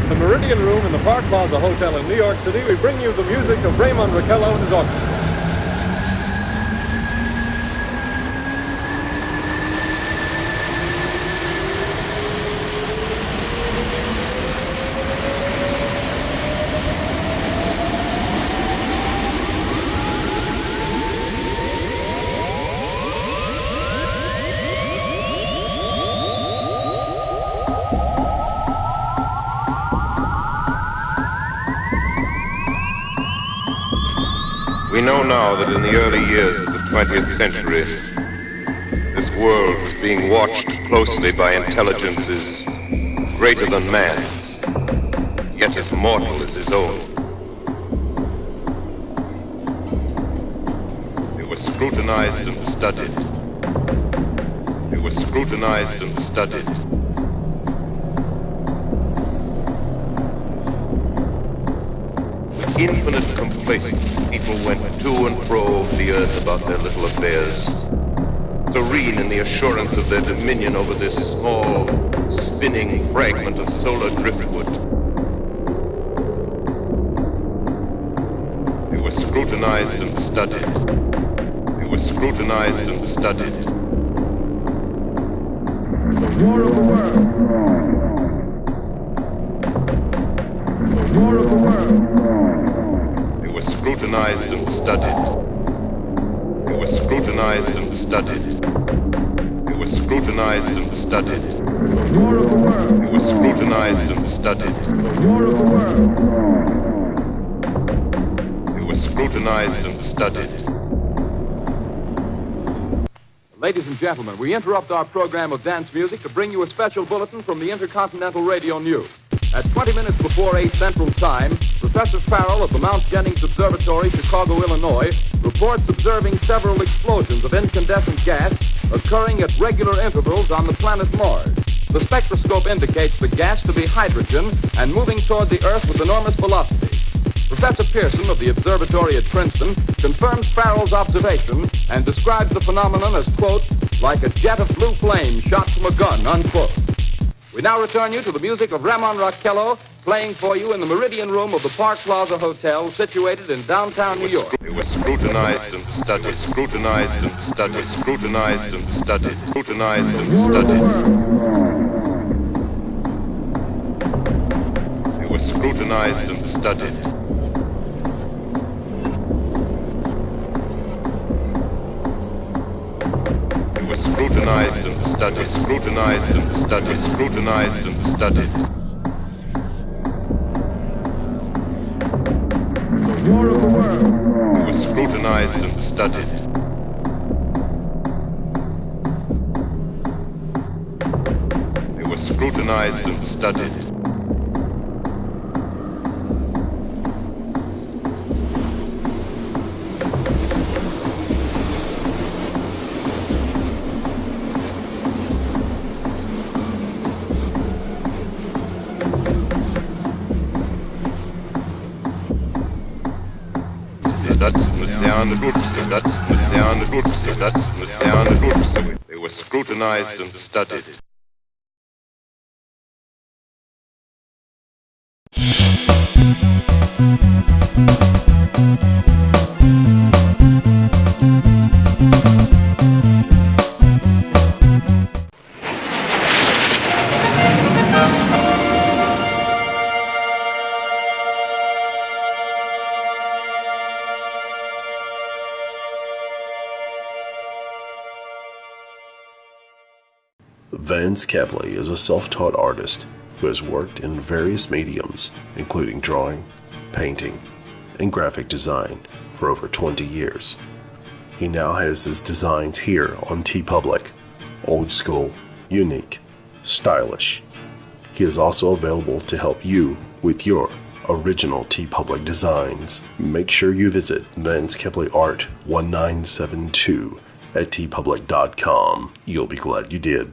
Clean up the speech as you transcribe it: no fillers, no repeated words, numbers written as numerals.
The Meridian Room in the Park Plaza Hotel in New York City, we bring you the music of Raymond Raquello and his orchestra. We know now that in the early years of the 20th century, this world was being watched closely by intelligences greater than man's, yet as mortal as his own. They were scrutinized and studied. They were scrutinized and studied. With infinite complacence, people went to and fro over the earth about their little affairs, serene in the assurance of their dominion over this small, spinning fragment of solar driftwood. They were scrutinized and studied. They were scrutinized and studied. The War of the World. The War of the World. Scrutinized and studied. They were scrutinized and studied. They were scrutinized and studied. The War of the World. They were scrutinized and studied. The War of the World. They were scrutinized and studied. Ladies and gentlemen, we interrupt our program of dance music to bring you a special bulletin from the Intercontinental Radio News. At 20 minutes before 8 Central Time, Professor Farrell of the Mount Jennings Observatory, Chicago, Illinois, reports observing several explosions of incandescent gas occurring at regular intervals on the planet Mars. The spectroscope indicates the gas to be hydrogen and moving toward the Earth with enormous velocity. Professor Pearson of the observatory at Princeton confirms Farrell's observation and describes the phenomenon as, quote, like a jet of blue flame shot from a gun, unquote. We now return you to the music of Raymond Raquello, playing for you in the Meridian Room of the Park Plaza Hotel, situated in downtown New York. They were scrutinized and studied, scrutinized and studied, scrutinized and studied, scrutinized and studied. They were scrutinized and studied. They were scrutinized and studied, scrutinized and studied, scrutinized and studied. The War of the World. They were scrutinized and studied. They were scrutinized and studied. They were scrutinized and studied. Vance Kepley is a self-taught artist who has worked in various mediums, including drawing, painting, and graphic design for over 20 years. He now has his designs here on TeePublic, old school, unique, stylish. He is also available to help you with your original TeePublic designs. Make sure you visit Vance Kepley Art 1972 at teepublic.com. You'll be glad you did.